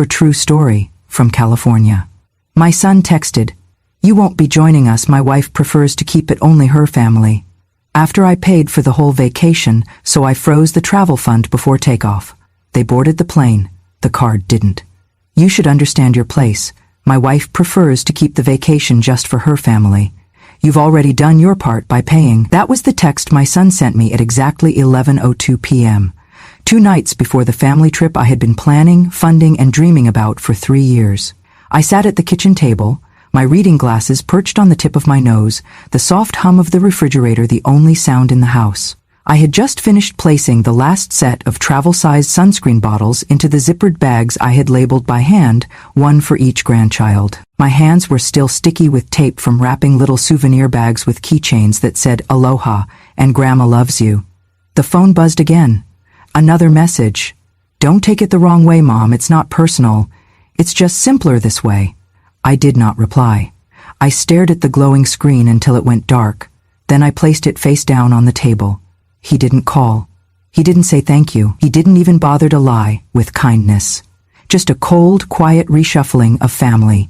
Her true story, from California. My son texted, "You won't be joining us. My wife prefers to keep it only her family." After I paid for the whole vacation, so I froze the travel fund before takeoff. They boarded the plane. The card didn't. "You should understand your place. My wife prefers to keep the vacation just for her family. You've already done your part by paying." That was the text my son sent me at exactly 11:02 p.m. 2 nights before the family trip I had been planning, funding, and dreaming about for 3 years. I sat at the kitchen table, my reading glasses perched on the tip of my nose, the soft hum of the refrigerator the only sound in the house. I had just finished placing the last set of travel-sized sunscreen bottles into the zippered bags I had labeled by hand, one for each grandchild. My hands were still sticky with tape from wrapping little souvenir bags with keychains that said "Aloha" and "Grandma loves you." The phone buzzed again. Another message. "Don't take it the wrong way, Mom. It's not personal. It's just simpler this way." I did not reply. I stared at the glowing screen until it went dark. Then I placed it face down on the table. He didn't call. He didn't say thank you. He didn't even bother to lie with kindness. Just a cold, quiet reshuffling of family,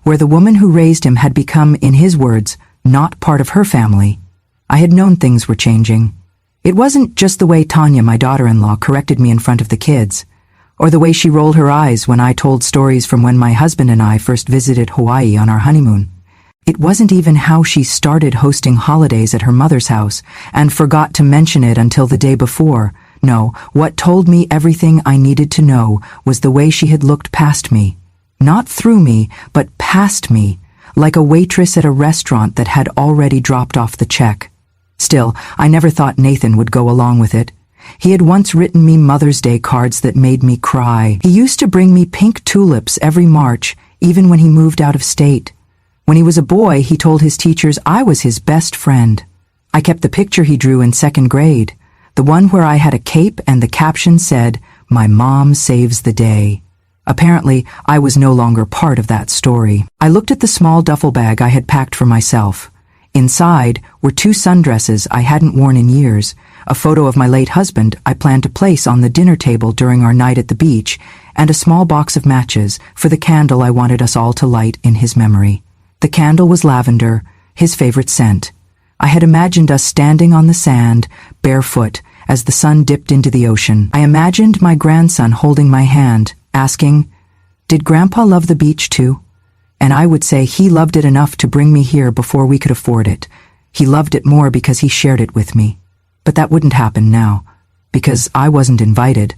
where the woman who raised him had become, in his words, not part of her family. I had known things were changing. It wasn't just the way Tanya, my daughter-in-law, corrected me in front of the kids, or the way she rolled her eyes when I told stories from when my husband and I first visited Hawaii on our honeymoon. It wasn't even how she started hosting holidays at her mother's house and forgot to mention it until the day before. No, what told me everything I needed to know was the way she had looked past me. Not through me, but past me, like a waitress at a restaurant that had already dropped off the check. Still, I never thought Nathan would go along with it. He had once written me Mother's Day cards that made me cry. He used to bring me pink tulips every March, even when he moved out of state. When he was a boy, he told his teachers I was his best friend. I kept the picture he drew in 2nd grade, the one where I had a cape and the caption said, "My mom saves the day." Apparently, I was no longer part of that story. I looked at the small duffel bag I had packed for myself. Inside were 2 sundresses I hadn't worn in years, a photo of my late husband I planned to place on the dinner table during our night at the beach, and a small box of matches for the candle I wanted us all to light in his memory. The candle was lavender, his favorite scent. I had imagined us standing on the sand, barefoot, as the sun dipped into the ocean. I imagined my grandson holding my hand, asking, "Did Grandpa love the beach too?" And I would say he loved it enough to bring me here before we could afford it. He loved it more because he shared it with me. But that wouldn't happen now, because I wasn't invited.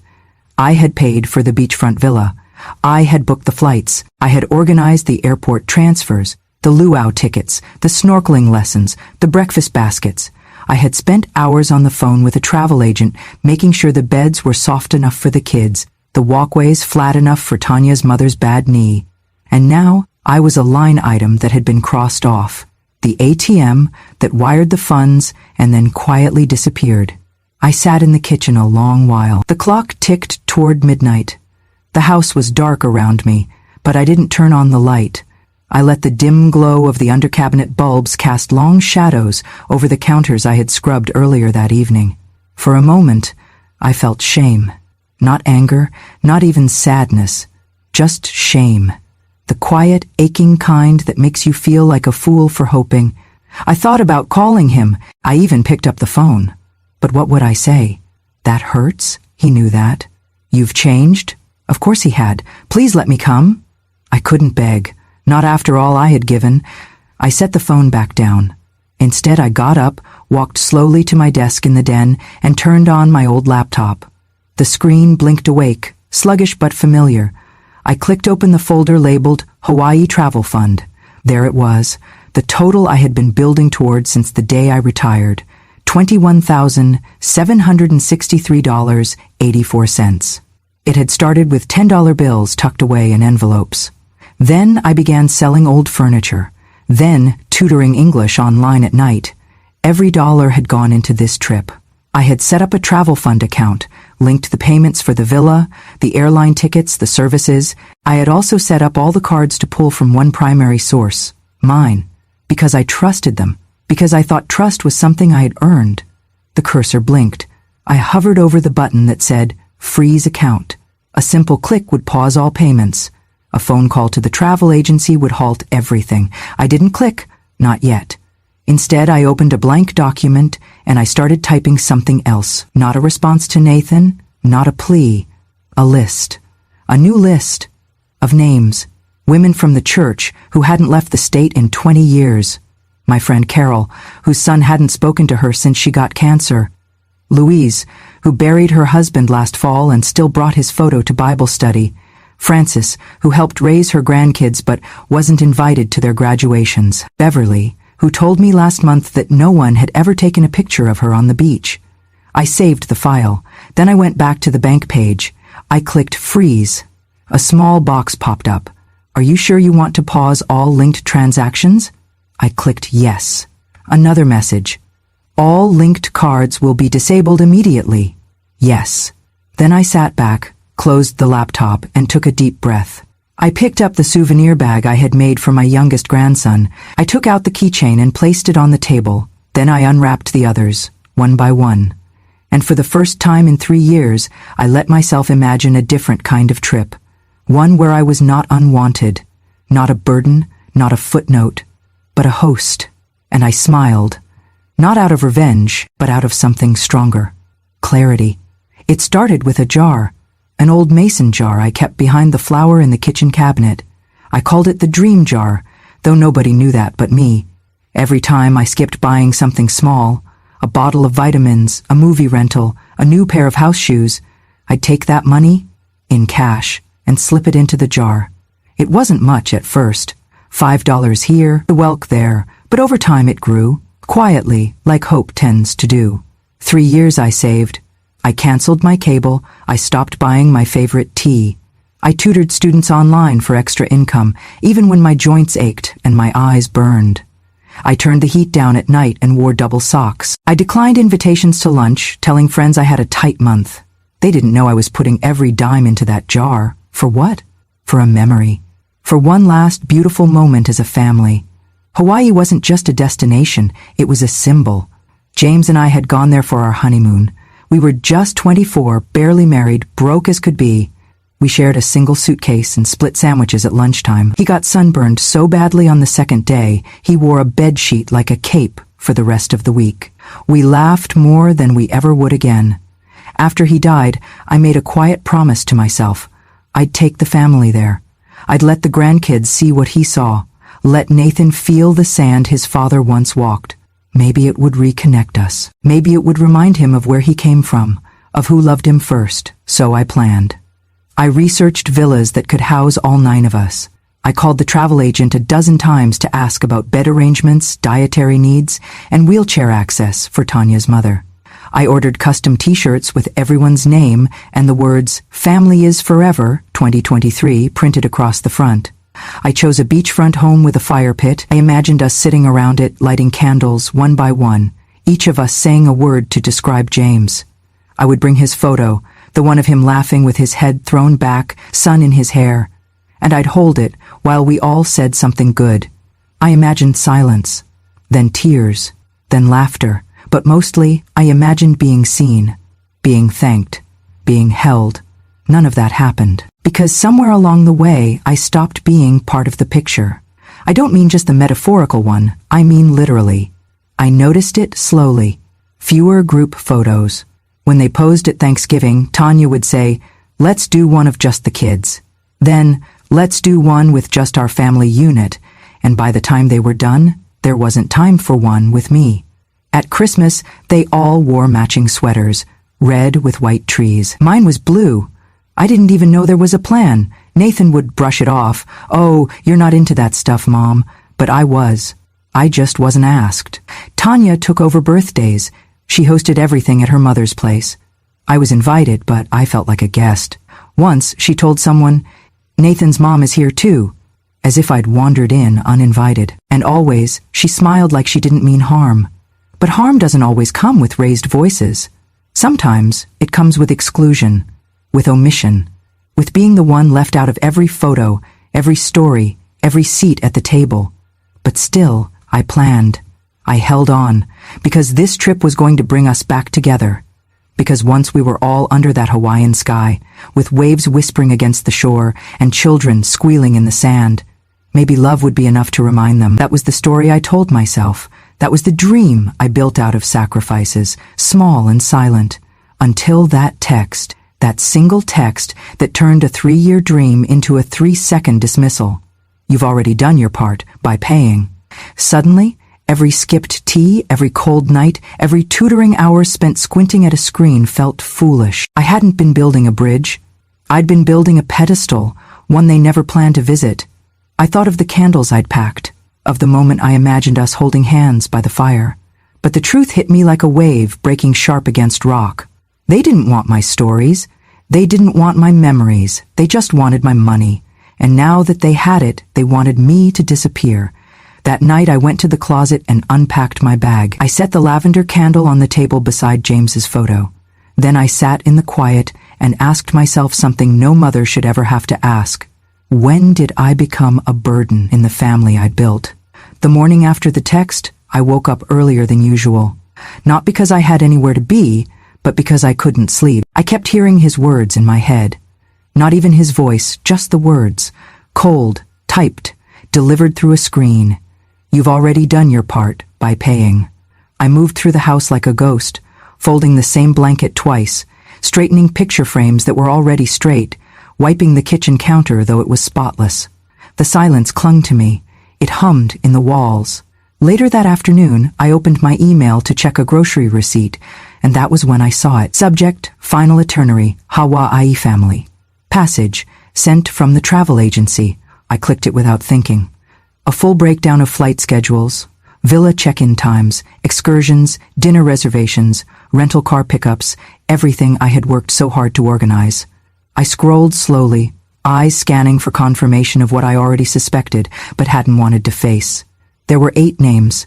I had paid for the beachfront villa. I had booked the flights. I had organized the airport transfers, the luau tickets, the snorkeling lessons, the breakfast baskets. I had spent hours on the phone with a travel agent, making sure the beds were soft enough for the kids, the walkways flat enough for Tanya's mother's bad knee. And now I was a line item that had been crossed off, the ATM that wired the funds and then quietly disappeared. I sat in the kitchen a long while. The clock ticked toward midnight. The house was dark around me, but I didn't turn on the light. I let the dim glow of the under-cabinet bulbs cast long shadows over the counters I had scrubbed earlier that evening. For a moment, I felt shame. Not anger, not even sadness, just shame. The quiet, aching kind that makes you feel like a fool for hoping. I thought about calling him. I even picked up the phone. But what would I say? "That hurts?" He knew that. "You've changed?" Of course he had. "Please let me come." I couldn't beg. Not after all I had given. I set the phone back down. Instead, I got up, walked slowly to my desk in the den, and turned on my old laptop. The screen blinked awake, sluggish but familiar. I clicked open the folder labeled Hawaii Travel Fund. There it was, the total I had been building toward since the day I retired, $21,763.84. It had started with $10 bills tucked away in envelopes. Then I began selling old furniture, then tutoring English online at night. Every dollar had gone into this trip. I had set up a travel fund account, linked the payments for the villa, the airline tickets, the services. I had also set up all the cards to pull from one primary source, mine, because I trusted them, because I thought trust was something I had earned. The cursor blinked. I hovered over the button that said, Freeze Account. A simple click would pause all payments. A phone call to the travel agency would halt everything. I didn't click, not yet. Instead, I opened a blank document and I started typing something else. Not a response to Nathan, not a plea. A list. A new list. Of names. Women from the church who hadn't left the state in 20 years. My friend Carol, whose son hadn't spoken to her since she got cancer. Louise, who buried her husband last fall and still brought his photo to Bible study. Frances, who helped raise her grandkids but wasn't invited to their graduations. Beverly, who told me last month that no one had ever taken a picture of her on the beach. I saved the file. Then I went back to the bank page. I clicked freeze. A small box popped up. Are you sure you want to pause all linked transactions? I clicked yes. Another message. All linked cards will be disabled immediately. Yes. Then I sat back, closed the laptop, and took a deep breath. I picked up the souvenir bag I had made for my youngest grandson. I took out the keychain and placed it on the table. Then I unwrapped the others, one by one. And for the first time in 3 years, I let myself imagine a different kind of trip. One where I was not unwanted, not a burden, not a footnote, but a host. And I smiled. Not out of revenge, but out of something stronger. Clarity. It started with a jar. An old mason jar I kept behind the flower in the kitchen cabinet. I called it the dream jar, though nobody knew that but me. Every time I skipped buying something small, a bottle of vitamins, a movie rental, a new pair of house shoes, I'd take that money, in cash, and slip it into the jar. It wasn't much at first. $5 here, the welk there, but over time it grew, quietly, like hope tends to do. 3 years I saved. I canceled my cable. I stopped buying my favorite tea. I tutored students online for extra income, even when my joints ached and my eyes burned. I turned the heat down at night and wore double socks. I declined invitations to lunch, telling friends I had a tight month. They didn't know I was putting every dime into that jar. For what? For a memory. For one last beautiful moment as a family. Hawaii wasn't just a destination, it was a symbol. James and I had gone there for our honeymoon. We were just 24, barely married, broke as could be. We shared a single suitcase and split sandwiches at lunchtime. He got sunburned so badly on the second day, he wore a bedsheet like a cape for the rest of the week. We laughed more than we ever would again. After he died, I made a quiet promise to myself. I'd take the family there. I'd let the grandkids see what he saw. Let Nathan feel the sand his father once walked. Maybe it would reconnect us. Maybe it would remind him of where he came from, of who loved him first. So I planned. I researched villas that could house all 9 of us. I called the travel agent a dozen times to ask about bed arrangements, dietary needs, and wheelchair access for Tanya's mother. I ordered custom t-shirts with everyone's name and the words, "Family is Forever, 2023, printed across the front. I chose a beachfront home with a fire pit. I imagined us sitting around it, lighting candles one by one, each of us saying a word to describe James. I would bring his photo, the one of him laughing with his head thrown back, sun in his hair, and I'd hold it while we all said something good. I imagined silence, then tears, then laughter. But mostly, I imagined being seen, being thanked, being held. None of that happened. Because somewhere along the way, I stopped being part of the picture. I don't mean just the metaphorical one, I mean literally. I noticed it slowly. Fewer group photos. When they posed at Thanksgiving, Tanya would say, "Let's do one of just the kids." Then, "Let's do one with just our family unit." And by the time they were done, there wasn't time for one with me. At Christmas, they all wore matching sweaters, red with white trees. Mine was blue. I didn't even know there was a plan. Nathan would brush it off. "Oh, you're not into that stuff, Mom." But I was. I just wasn't asked. Tanya took over birthdays. She hosted everything at her mother's place. I was invited, but I felt like a guest. Once, she told someone, "Nathan's mom is here too," as if I'd wandered in uninvited. And always, she smiled like she didn't mean harm. But harm doesn't always come with raised voices. Sometimes it comes with exclusion, with omission, with being the one left out of every photo, every story, every seat at the table. But still, I planned. I held on, because this trip was going to bring us back together. Because once we were all under that Hawaiian sky, with waves whispering against the shore and children squealing in the sand, maybe love would be enough to remind them. That was the story I told myself. That was the dream I built out of sacrifices, small and silent, until that text, that single text that turned a 3-year dream into a 3-second dismissal. You've already done your part by paying. Suddenly, every skipped tea, every cold night, every tutoring hour spent squinting at a screen felt foolish. I hadn't been building a bridge. I'd been building a pedestal, one they never planned to visit. I thought of the candles I'd packed, of the moment I imagined us holding hands by the fire. But the truth hit me like a wave breaking sharp against rock. They didn't want my stories. They didn't want my memories. They just wanted my money. And now that they had it, they wanted me to disappear. That night I went to the closet and unpacked my bag. I set the lavender candle on the table beside James's photo. Then I sat in the quiet and asked myself something no mother should ever have to ask. When did I become a burden in the family I'd built? The morning after the text, I woke up earlier than usual. Not because I had anywhere to be, but because I couldn't sleep. I kept hearing his words in my head. Not even his voice, just the words. Cold, typed, delivered through a screen. You've already done your part by paying. I moved through the house like a ghost, folding the same blanket twice, straightening picture frames that were already straight, wiping the kitchen counter though it was spotless. The silence clung to me. It hummed in the walls. Later that afternoon, I opened my email to check a grocery receipt, and that was when I saw it. Subject, Final Itinerary, Hawaii Family. Passage, sent from the travel agency. I clicked it without thinking. A full breakdown of flight schedules, villa check-in times, excursions, dinner reservations, rental car pickups, everything I had worked so hard to organize. I scrolled slowly, eyes scanning for confirmation of what I already suspected but hadn't wanted to face. There were 8 names.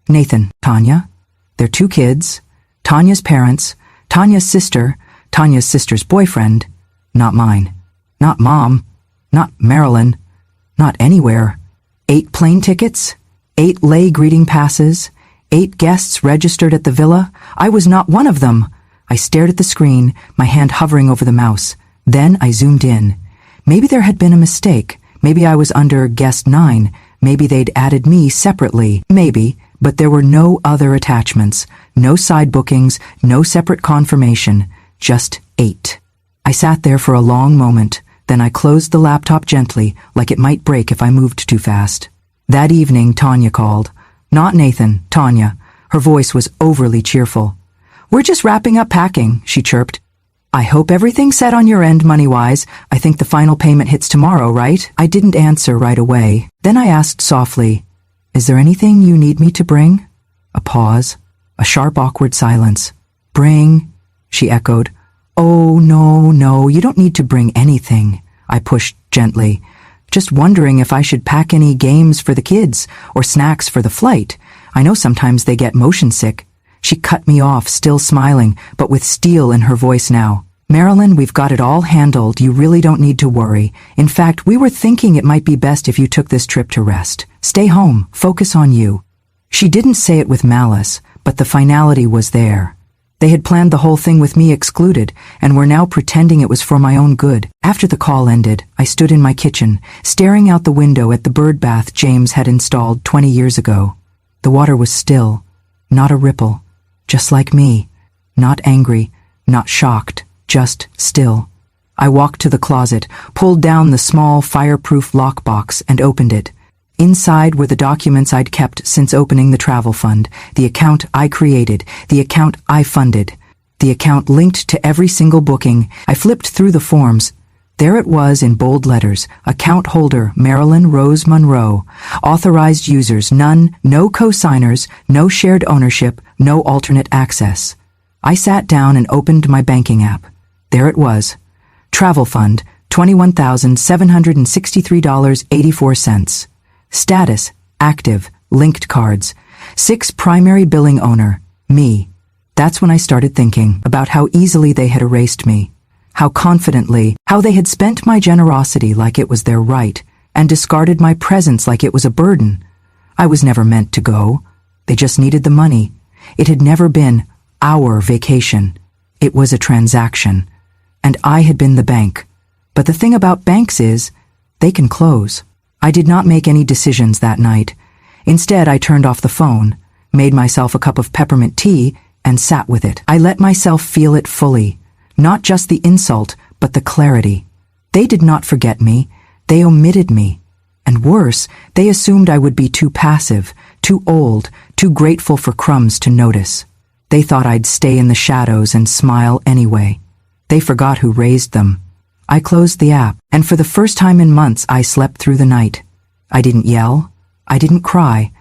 Nathan, Tanya, their 2 kids, Tanya's parents, Tanya's sister's boyfriend, not mine, not Mom, not Marilyn, not anywhere. 8 plane tickets, 8 lay greeting passes, 8 guests registered at the villa. I was not one of them. I stared at the screen, my hand hovering over the mouse. Then I zoomed in. Maybe there had been a mistake. Maybe I was under guest 9. Maybe they'd added me separately. Maybe, but there were no other attachments, no side bookings, no separate confirmation, just 8. I sat there for a long moment, then I closed the laptop gently, like it might break if I moved too fast. That evening, Tanya called. Not Nathan, Tanya. Her voice was overly cheerful. We're just wrapping up packing, she chirped. I hope everything's set on your end money-wise. I think the final payment hits tomorrow, right? I didn't answer right away. Then I asked softly, is there anything you need me to bring? A pause, a sharp, awkward silence. Bring, she echoed. Oh, no, you don't need to bring anything. I pushed gently, just wondering if I should pack any games for the kids or snacks for the flight. I know sometimes they get motion sick. She cut me off, still smiling, but with steel in her voice now. Marilyn, we've got it all handled. You really don't need to worry. In fact, we were thinking it might be best if you took this trip to rest. Stay home. Focus on you. She didn't say it with malice, but the finality was there. They had planned the whole thing with me excluded, and were now pretending it was for my own good. After the call ended, I stood in my kitchen, staring out the window at the bird bath James had installed 20 years ago. The water was still, not a ripple, just like me, not angry, not shocked, just still. I walked to the closet, pulled down the small fireproof lockbox, and opened it. Inside were the documents I'd kept since opening the travel fund, the account I created, the account I funded, the account linked to every single booking. I flipped through the forms. There it was in bold letters, account holder Marilyn Rose Monroe, authorized users none, no co-signers, no shared ownership, no alternate access. I sat down and opened my banking app. There it was. Travel fund, $21,763.84. Status, active, linked cards. 6 primary billing owner, me. That's when I started thinking about how easily they had erased me. How confidently, how they had spent my generosity like it was their right, and discarded my presence like it was a burden. I was never meant to go. They just needed the money. It had never been our vacation. It was a transaction, and I had been the bank. But the thing about banks is, they can close. I did not make any decisions that night. Instead, I turned off the phone, made myself a cup of peppermint tea, and sat with it. I let myself feel it fully, not just the insult, but the clarity. They did not forget me, they omitted me. And worse, they assumed I would be too passive, too old, too grateful for crumbs to notice. They thought I'd stay in the shadows and smile anyway. They forgot who raised them. I closed the app, and for the first time in months I slept through the night. I didn't yell. I didn't cry.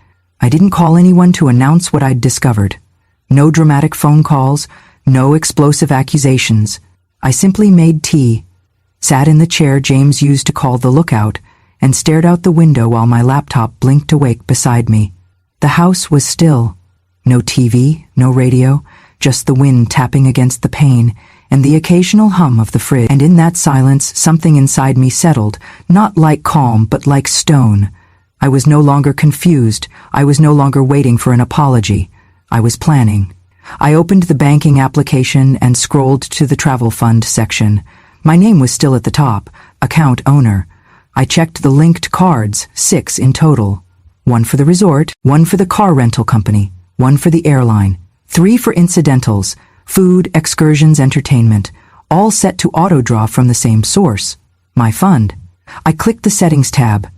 I didn't call anyone to announce what I'd discovered. No dramatic phone calls, no explosive accusations. I simply made tea, sat in the chair James used to call the lookout, and stared out the window while my laptop blinked awake beside me. The house was still. No TV, no radio, just the wind tapping against the pane, and the occasional hum of the fridge. And in that silence, something inside me settled, not like calm, but like stone. I was no longer confused. I was no longer waiting for an apology. I was planning. I opened the banking application and scrolled to the travel fund section. My name was still at the top, account owner. I checked the linked cards, 6 in total. 1 for the resort, 1 for the car rental company, 1 for the airline, 3 for incidentals, food, excursions, entertainment, all set to auto-draw from the same source, my fund. I clicked the settings tab.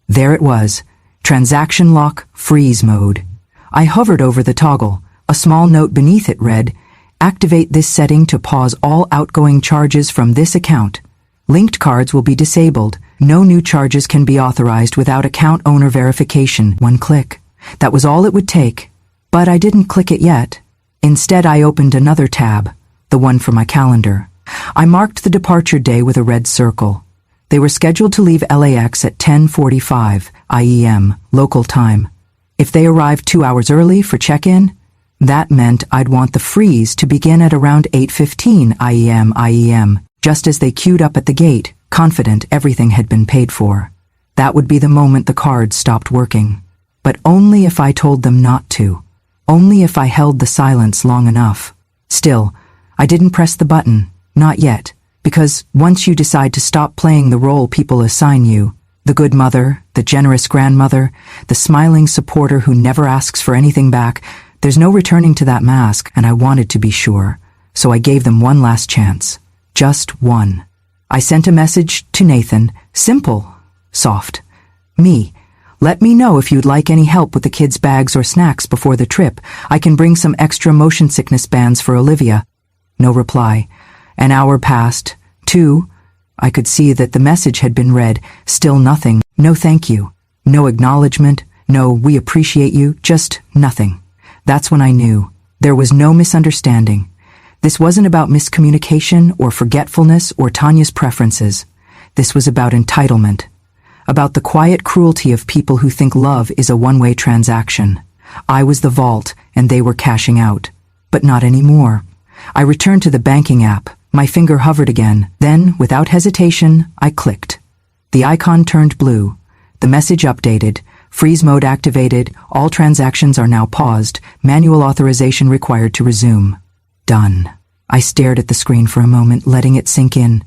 There it was, transaction lock, freeze mode. I hovered over the toggle. A small note beneath it read, activate this setting to pause all outgoing charges from this account. Linked cards will be disabled. No new charges can be authorized without account owner verification. 1 click. That was all it would take. But I didn't click it yet. Instead, I opened another tab, the one for my calendar. I marked the departure day with a red circle. They were scheduled to leave LAX at 10:45 IEM, local time. If they arrived 2 hours early for check-in, that meant I'd want the freeze to begin at around 8:15 IEM, just as they queued up at the gate, confident everything had been paid for. That would be the moment the cards stopped working. But only if I told them not to. Only if I held the silence long enough. Still, I didn't press the button, not yet, because once you decide to stop playing the role people assign you, the good mother, the generous grandmother, the smiling supporter who never asks for anything back, there's no returning to that mask, and I wanted to be sure, so I gave them one last chance. Just one. I sent a message to Nathan, simple, soft. Me. Let me know if you'd like any help with the kids' bags or snacks before the trip. I can bring some extra motion sickness bands for Olivia. No reply. An hour passed. 2. I could see that the message had been read. Still nothing. No thank you. No acknowledgement. No we appreciate you. Just nothing. That's when I knew. There was no misunderstanding. This wasn't about miscommunication or forgetfulness or Tanya's preferences. This was about entitlement. About the quiet cruelty of people who think love is a one-way transaction. I was the vault, and they were cashing out. But not anymore. I returned to the banking app. My finger hovered again. Then, without hesitation, I clicked. The icon turned blue. The message updated. Freeze mode activated. All transactions are now paused. Manual authorization required to resume. Done. I stared at the screen for a moment, letting it sink in.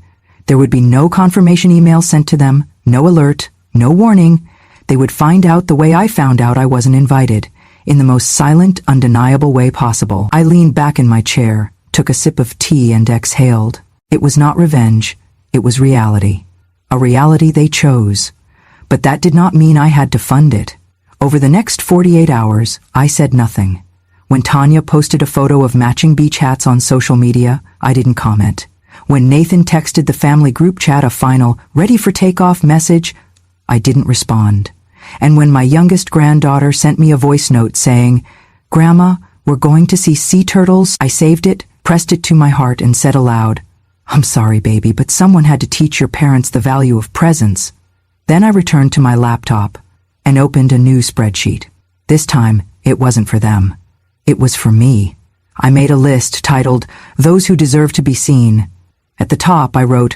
There would be no confirmation email sent to them, no alert, no warning. They would find out the way I found out I wasn't invited, in the most silent, undeniable way possible. I leaned back in my chair, took a sip of tea and exhaled. It was not revenge. It was reality. A reality they chose. But that did not mean I had to fund it. Over the next 48 hours, I said nothing. When Tanya posted a photo of matching beach hats on social media, I didn't comment. When Nathan texted the family group chat a final, ready for takeoff message, I didn't respond. And when my youngest granddaughter sent me a voice note saying, "Grandma, we're going to see sea turtles," I saved it, pressed it to my heart and said aloud, "I'm sorry, baby, but someone had to teach your parents the value of presents." Then I returned to my laptop and opened a new spreadsheet. This time, it wasn't for them. It was for me. I made a list titled, "Those Who Deserve to Be Seen." At the top, I wrote,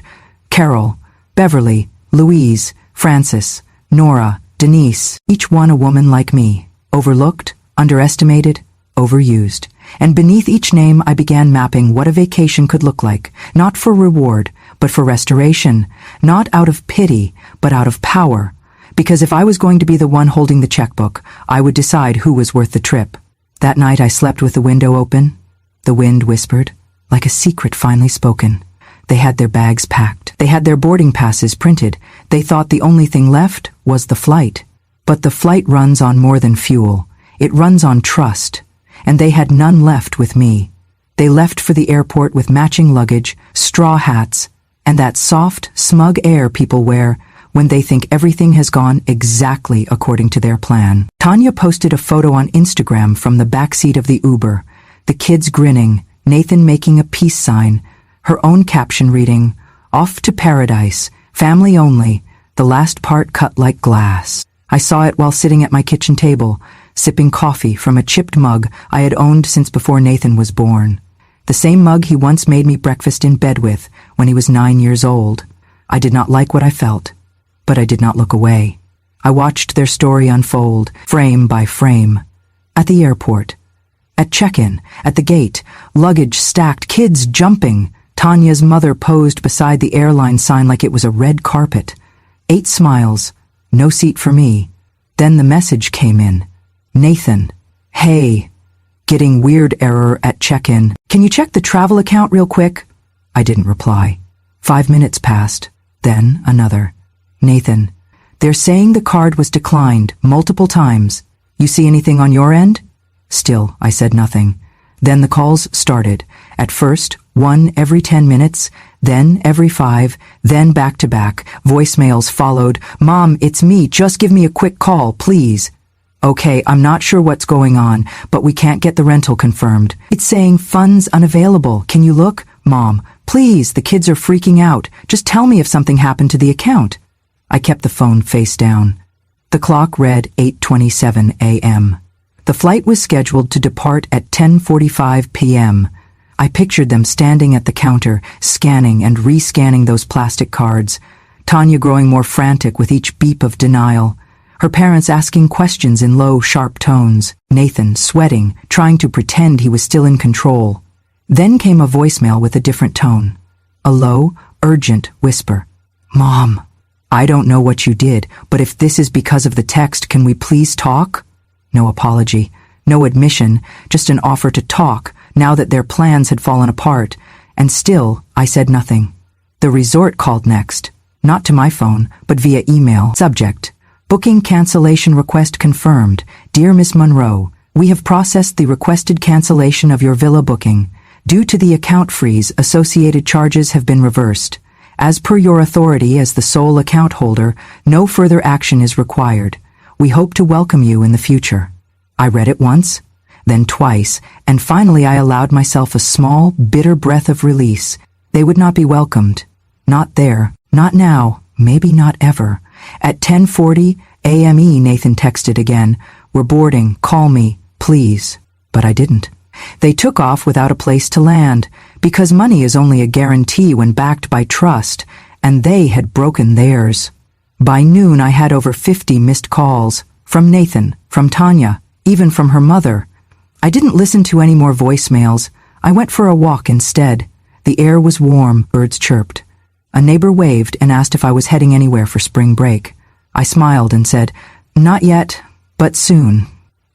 Carol, Beverly, Louise, Frances, Nora, Denise, each one a woman like me, overlooked, underestimated, overused. and beneath each name I began mapping what a vacation could look like, not for reward, but for restoration, not out of pity, but out of power, because if I was going to be the one holding the checkbook, I would decide who was worth the trip. That night I slept with the window open. The wind whispered, like a secret finally spoken. They had their bags packed. They had their boarding passes printed. They thought the only thing left was the flight. But the flight runs on more than fuel. It runs on trust. And they had none left with me. They left for the airport with matching luggage, straw hats, and that soft, smug air people wear when they think everything has gone exactly according to their plan. Tanya posted a photo on Instagram from the backseat of the Uber, the kids grinning, Nathan making a peace sign, her own caption reading, "Off to paradise, family only," the last part cut like glass. I saw it while sitting at my kitchen table, sipping coffee from a chipped mug I had owned since before Nathan was born. The same mug he once made me breakfast in bed with when he was 9 years old. I did not like what I felt, but I did not look away. I watched their story unfold, frame by frame. At the airport, at check-in, at the gate, luggage stacked, kids jumping. Tanya's mother posed beside the airline sign like it was a red carpet. 8 smiles, no seat for me. Then the message came in. "Nathan, hey, getting weird error at check-in. Can you check the travel account real quick?" I didn't reply. 5 minutes passed, then another. "Nathan, they're saying the card was declined multiple times. You see anything on your end?" Still, I said nothing. Then the calls started. At first, 1 every 10 minutes, then every 5, then back-to-back. Voicemails followed. "Mom, it's me. Just give me a quick call, please." "Okay, I'm not sure what's going on, but we can't get the rental confirmed. It's saying funds unavailable. Can you look? Mom, please, the kids are freaking out. Just tell me if something happened to the account." I kept the phone face down. The clock read 8:27 a.m. The flight was scheduled to depart at 10:45 p.m. I pictured them standing at the counter, scanning and re-scanning those plastic cards, Tanya growing more frantic with each beep of denial, her parents asking questions in low, sharp tones, Nathan sweating, trying to pretend he was still in control. Then came a voicemail with a different tone, a low, urgent whisper. "Mom, I don't know what you did, but if this is because of the text, can we please talk?" No apology, no admission, just an offer to talk, now that their plans had fallen apart, and still I said nothing. The resort called next, not to my phone, but via email. Subject: Booking cancellation request confirmed. Dear Miss Monroe, we have processed the requested cancellation of your villa booking. Due to the account freeze, associated charges have been reversed. As per your authority as the sole account holder, no further action is required. We hope to welcome you in the future. I read it once, then twice, and finally I allowed myself a small, bitter breath of release. They would not be welcomed. Not there, not now, maybe not ever. At 10:40 a.m. Nathan texted again, "We're boarding, call me, please." But I didn't. They took off without a place to land, because money is only a guarantee when backed by trust, and they had broken theirs. By noon I had over 50 missed calls, from Nathan, from Tanya, even from her mother. I didn't listen to any more voicemails. I went for a walk instead. The air was warm, birds chirped. A neighbor waved and asked if I was heading anywhere for spring break. I smiled and said, "Not yet, but soon."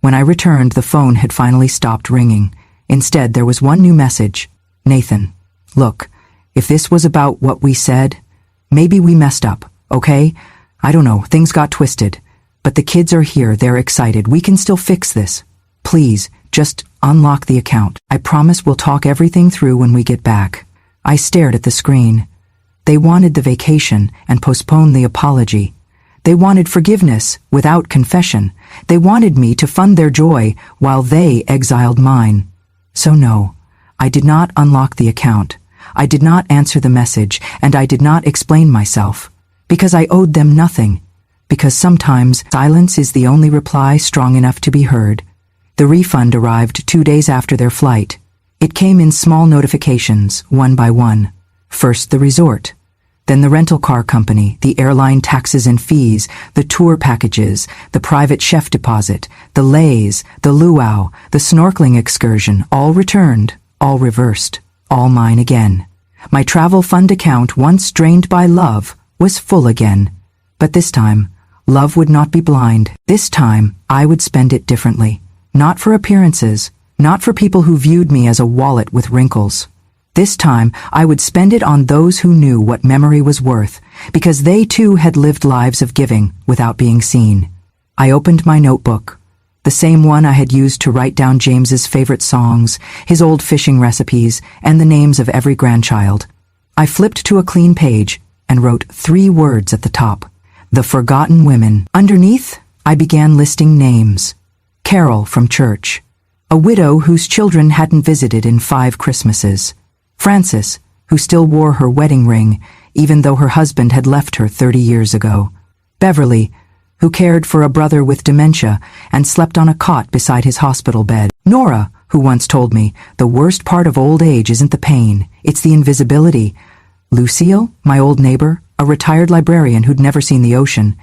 When I returned, the phone had finally stopped ringing. Instead, there was one new message. "Nathan, look, if this was about what we said, maybe we messed up, okay? I don't know, things got twisted. But the kids are here, they're excited, we can still fix this. Please, just unlock the account. I promise we'll talk everything through when we get back." I stared at the screen. They wanted the vacation and postponed the apology. They wanted forgiveness without confession. They wanted me to fund their joy while they exiled mine. So no, I did not unlock the account. I did not answer the message, and I did not explain myself. Because I owed them nothing. Because sometimes silence is the only reply strong enough to be heard. The refund arrived 2 days after their flight. It came in small notifications, one by one. First the resort. Then the rental car company, the airline taxes and fees, the tour packages, the private chef deposit, the leis, the luau, the snorkeling excursion, all returned, all reversed, all mine again. My travel fund account, once drained by love, was full again. But this time, love would not be blind. This time, I would spend it differently. Not for appearances, not for people who viewed me as a wallet with wrinkles. This time, I would spend it on those who knew what memory was worth, because they too had lived lives of giving without being seen. I opened my notebook, the same one I had used to write down James's favorite songs, his old fishing recipes, and the names of every grandchild. I flipped to a clean page and wrote 3 words at the top: The Forgotten Women. Underneath, I began listing names. Carol from church, a widow whose children hadn't visited in 5 Christmases. Frances, who still wore her wedding ring, even though her husband had left her 30 years ago. Beverly, who cared for a brother with dementia and slept on a cot beside his hospital bed. Nora, who once told me, the worst part of old age isn't the pain, it's the invisibility. Lucille, my old neighbor, a retired librarian who'd never seen the ocean.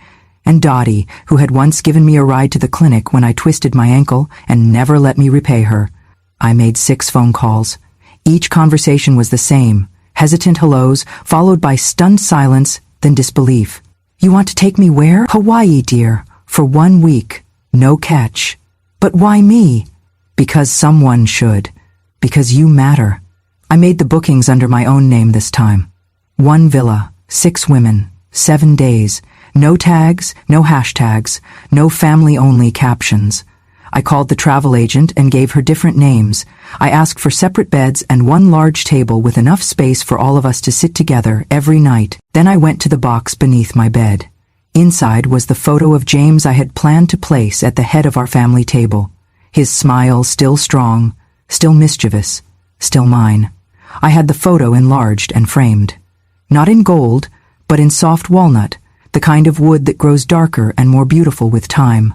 And Dottie, who had once given me a ride to the clinic when I twisted my ankle and never let me repay her. I made 6 phone calls. Each conversation was the same, hesitant hellos, followed by stunned silence, then disbelief. You want to take me where? Hawaii, dear, for 1 week. No catch. But why me? Because someone should. Because you matter. I made the bookings under my own name this time. 1 villa, 6 women, 7 days. No tags, no hashtags, no family-only captions. I called the travel agent and gave her different names. I asked for separate beds and 1 large table with enough space for all of us to sit together every night. Then I went to the box beneath my bed. Inside was the photo of James I had planned to place at the head of our family table. His smile still strong, still mischievous, still mine. I had the photo enlarged and framed. Not in gold, but in soft walnut, the kind of wood that grows darker and more beautiful with time.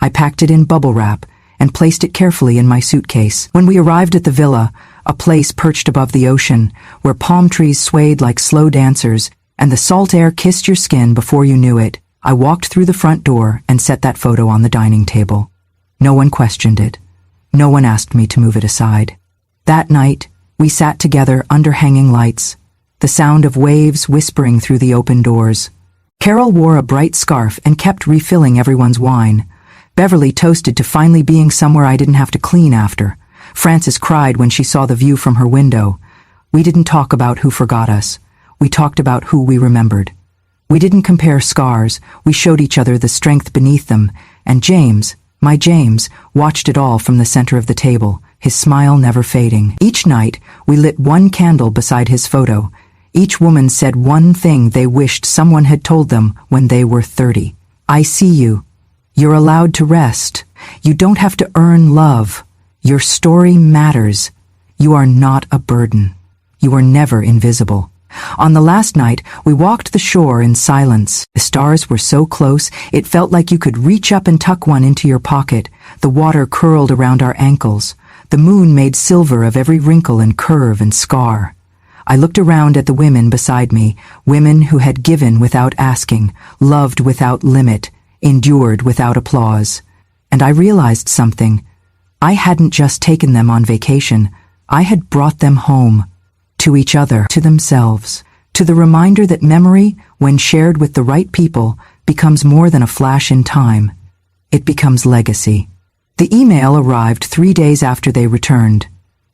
I packed it in bubble wrap and placed it carefully in my suitcase. When we arrived at the villa, a place perched above the ocean, where palm trees swayed like slow dancers and the salt air kissed your skin before you knew it, I walked through the front door and set that photo on the dining table. No one questioned it. No one asked me to move it aside. That night, we sat together under hanging lights, the sound of waves whispering through the open doors. Carol wore a bright scarf and kept refilling everyone's wine. Beverly toasted to finally being somewhere I didn't have to clean after. Frances cried when she saw the view from her window. We didn't talk about who forgot us. We talked about who we remembered. We didn't compare scars. We showed each other the strength beneath them. And James, my James, watched it all from the center of the table, his smile never fading. Each night, we lit 1 candle beside his photo. Each woman said 1 thing they wished someone had told them when they were 30. I see you. You're allowed to rest. You don't have to earn love. Your story matters. You are not a burden. You are never invisible. On the last night, we walked the shore in silence. The stars were so close, it felt like you could reach up and tuck one into your pocket. The water curled around our ankles. The moon made silver of every wrinkle and curve and scar. I looked around at the women beside me, women who had given without asking, loved without limit, endured without applause. And I realized something. I hadn't just taken them on vacation. I had brought them home. To each other, to themselves, to the reminder that memory, when shared with the right people, becomes more than a flash in time. It becomes legacy. The email arrived 3 days after they returned.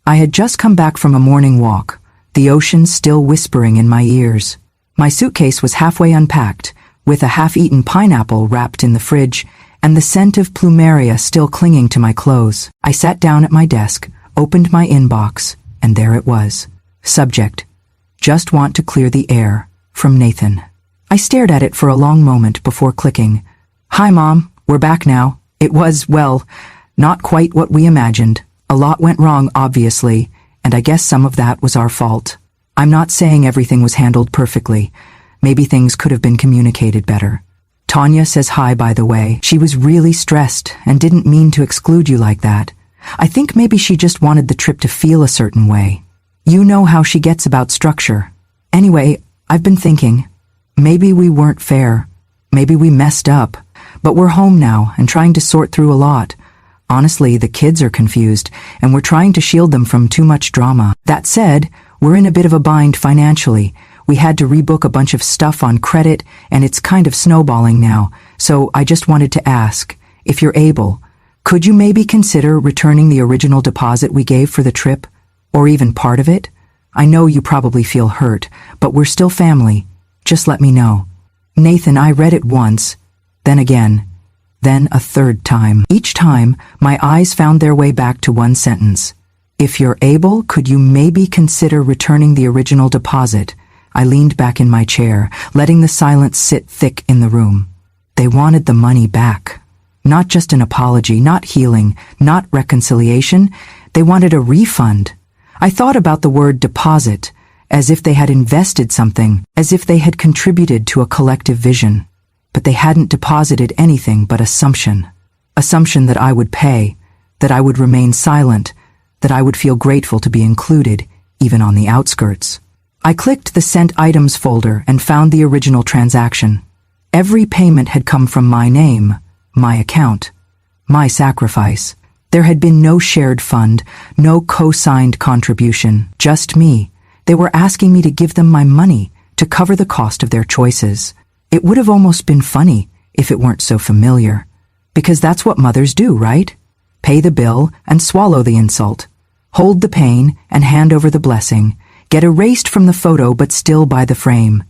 I had just come back from a morning walk, the ocean still whispering in my ears. My suitcase was halfway unpacked, with a half-eaten pineapple wrapped in the fridge, and the scent of plumeria still clinging to my clothes. I sat down at my desk, opened my inbox, and there it was. Subject: Just want to clear the air, from Nathan. I stared at it for a long moment before clicking. Hi, Mom, we're back now. It was, well, not quite what we imagined. A lot went wrong, obviously, and I guess some of that was our fault. I'm not saying everything was handled perfectly. Maybe things could have been communicated better. Tanya says hi, by the way. She was really stressed and didn't mean to exclude you like that. I think maybe she just wanted the trip to feel a certain way. You know how she gets about structure. Anyway, I've been thinking, maybe we weren't fair. Maybe we messed up. But we're home now and trying to sort through a lot. Honestly, the kids are confused, and we're trying to shield them from too much drama. That said, we're in a bit of a bind financially. We had to rebook a bunch of stuff on credit, and it's kind of snowballing now. So I just wanted to ask, if you're able, could you maybe consider returning the original deposit we gave for the trip? Or even part of it? I know you probably feel hurt, but we're still family. Just let me know. Nathan, I read it once, then again, then a third time. Each time, my eyes found their way back to one sentence. If you're able, could you maybe consider returning the original deposit? I leaned back in my chair, letting the silence sit thick in the room. They wanted the money back. Not just an apology, not healing, not reconciliation. They wanted a refund. I thought about the word deposit, as if they had invested something, as if they had contributed to a collective vision. But they hadn't deposited anything but assumption. Assumption that I would pay, that I would remain silent, that I would feel grateful to be included, even on the outskirts. I clicked the Sent Items folder and found the original transaction. Every payment had come from my name, my account, my sacrifice. There had been no shared fund, no co-signed contribution, just me. They were asking me to give them my money to cover the cost of their choices. It would have almost been funny if it weren't so familiar. Because that's what mothers do, right? Pay the bill and swallow the insult. Hold the pain and hand over the blessing. Get erased from the photo but still by the frame.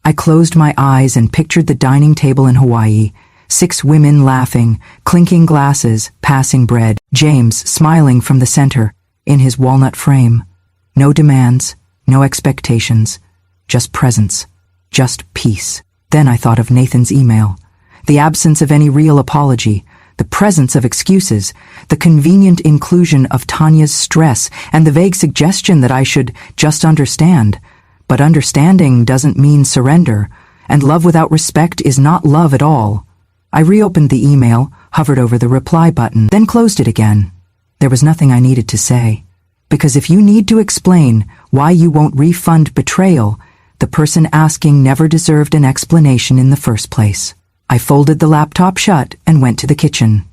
I closed my eyes and pictured the dining table in Hawaii. 6 women laughing, clinking glasses, passing bread. James smiling from the center, in his walnut frame. No demands, no expectations. Just presence. Just peace. Then I thought of Nathan's email. The absence of any real apology. The presence of excuses. The convenient inclusion of Tanya's stress and the vague suggestion that I should just understand. But understanding doesn't mean surrender, and love without respect is not love at all. I reopened the email, hovered over the reply button, then closed it again. There was nothing I needed to say. Because if you need to explain why you won't refund betrayal, the person asking never deserved an explanation in the first place. I folded the laptop shut and went to the kitchen.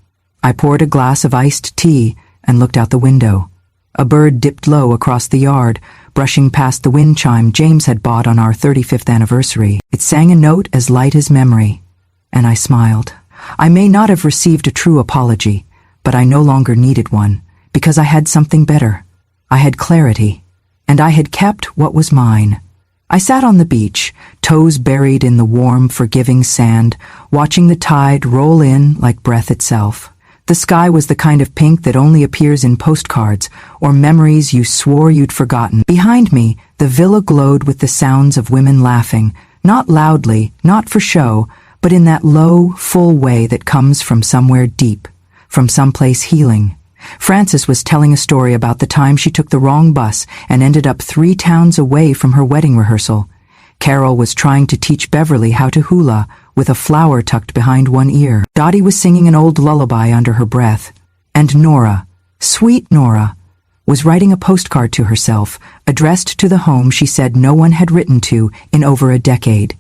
I poured a glass of iced tea and looked out the window. A bird dipped low across the yard, brushing past the wind chime James had bought on our 35th anniversary. It sang a note as light as memory. And I smiled. I may not have received a true apology, but I no longer needed one, because I had something better. I had clarity, and I had kept what was mine. I sat on the beach, toes buried in the warm, forgiving sand, watching the tide roll in like breath itself. The sky was the kind of pink that only appears in postcards or memories you swore you'd forgotten. Behind me, the villa glowed with the sounds of women laughing, not loudly, not for show, but in that low, full way that comes from somewhere deep, from someplace healing. Frances was telling a story about the time she took the wrong bus and ended up 3 towns away from her wedding rehearsal. Carol was trying to teach Beverly how to hula, with a flower tucked behind one ear. Dottie was singing an old lullaby under her breath. And Nora, sweet Nora, was writing a postcard to herself, addressed to the home she said no one had written to in over a decade.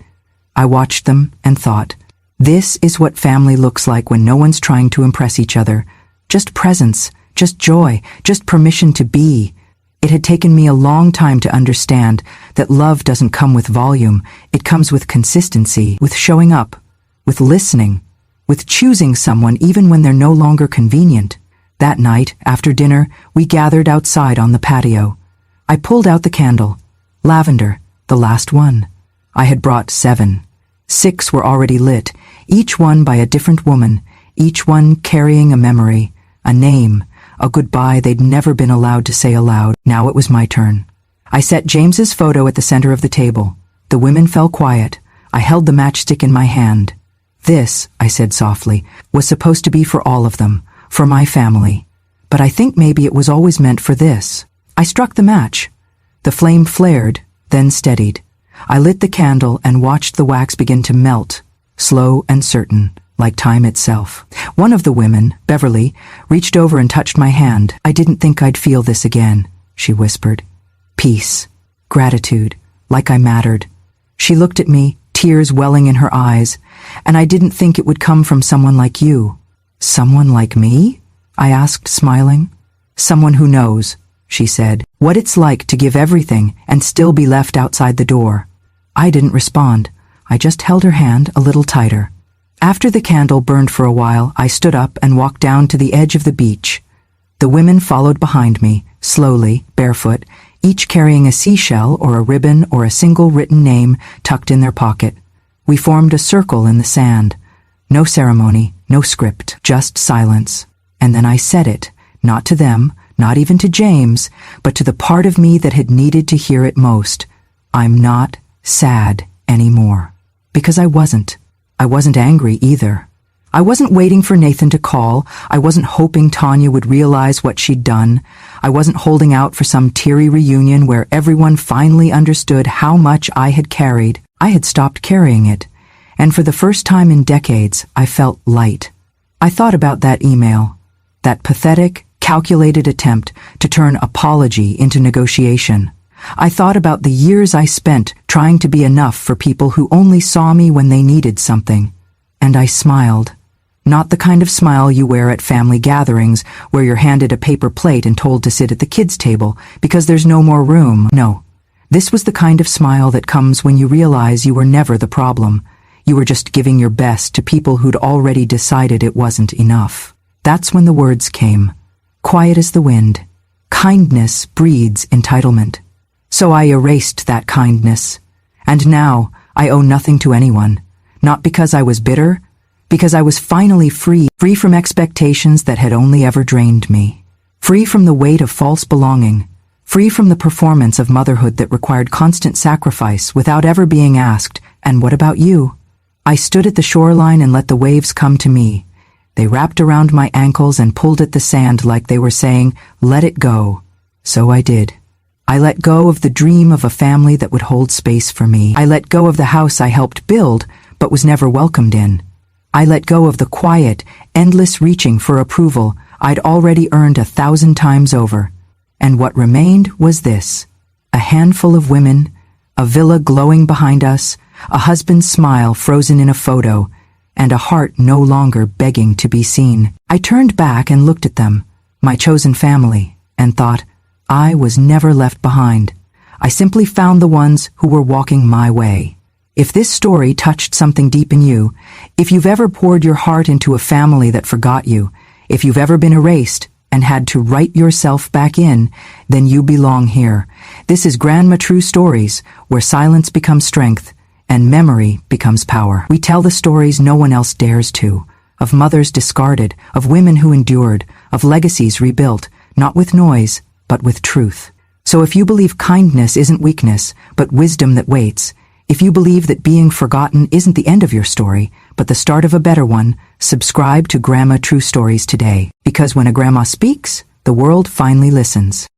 I watched them and thought, this is what family looks like when no one's trying to impress each other. Just presence, just joy, just permission to be. It had taken me a long time to understand that love doesn't come with volume, it comes with consistency, with showing up, with listening, with choosing someone even when they're no longer convenient. That night, after dinner, we gathered outside on the patio. I pulled out the candle. Lavender, the last one. I had brought 7. 6 were already lit, each one by a different woman, each one carrying a memory, a name, a goodbye they'd never been allowed to say aloud. Now it was my turn. I set James's photo at the center of the table. The women fell quiet. I held the matchstick in my hand. This, I said softly, was supposed to be for all of them, for my family. But I think maybe it was always meant for this. I struck the match. The flame flared, then steadied. I lit the candle and watched the wax begin to melt, slow and certain, like time itself. One of the women, Beverly, reached over and touched my hand. I didn't think I'd feel this again, she whispered. Peace, gratitude, like I mattered. She looked at me, tears welling in her eyes, and I didn't think it would come from someone like you. Someone like me? I asked, smiling. Someone who knows, she said, what it's like to give everything and still be left outside the door. I didn't respond. I just held her hand a little tighter. After the candle burned for a while, I stood up and walked down to the edge of the beach. The women followed behind me, slowly, barefoot, each carrying a seashell or a ribbon or a single written name tucked in their pocket. We formed a circle in the sand. No ceremony, no script, just silence. And then I said it, not to them, not even to James, but to the part of me that had needed to hear it most. I'm not sad anymore. Because I wasn't. I wasn't angry either. I wasn't waiting for Nathan to call. I wasn't hoping Tanya would realize what she'd done. I wasn't holding out for some teary reunion where everyone finally understood how much I had carried. I had stopped carrying it. And for the first time in decades, I felt light. I thought about that email. That pathetic, calculated attempt to turn apology into negotiation. I thought about the years I spent trying to be enough for people who only saw me when they needed something. And I smiled. Not the kind of smile you wear at family gatherings where you're handed a paper plate and told to sit at the kids' table because there's no more room. No. This was the kind of smile that comes when you realize you were never the problem. You were just giving your best to people who'd already decided it wasn't enough. That's when the words came. Quiet as the wind. Kindness breeds entitlement. So I erased that kindness. And now I owe nothing to anyone. Not because I was bitter, because I was finally free from expectations that had only ever drained me. Free from the weight of false belonging. Free from the performance of motherhood that required constant sacrifice without ever being asked, "And what about you?" I stood at the shoreline and let the waves come to me. They wrapped around my ankles and pulled at the sand like they were saying, "Let it go." So I did. I let go of the dream of a family that would hold space for me. I let go of the house I helped build, but was never welcomed in. I let go of the quiet, endless reaching for approval I'd already earned 1,000 times over. And what remained was this: a handful of women, a villa glowing behind us, a husband's smile frozen in a photo, and a heart no longer begging to be seen. I turned back and looked at them, my chosen family, and thought, I was never left behind. I simply found the ones who were walking my way. If this story touched something deep in you, if you've ever poured your heart into a family that forgot you, if you've ever been erased and had to write yourself back in, then you belong here. This is Grandma True Stories, where silence becomes strength and memory becomes power. We tell the stories no one else dares to, of mothers discarded, of women who endured, of legacies rebuilt, not with noise, but with truth. So if you believe kindness isn't weakness, but wisdom that waits, if you believe that being forgotten isn't the end of your story, but the start of a better one, subscribe to Grandma True Stories today. Because when a grandma speaks, the world finally listens.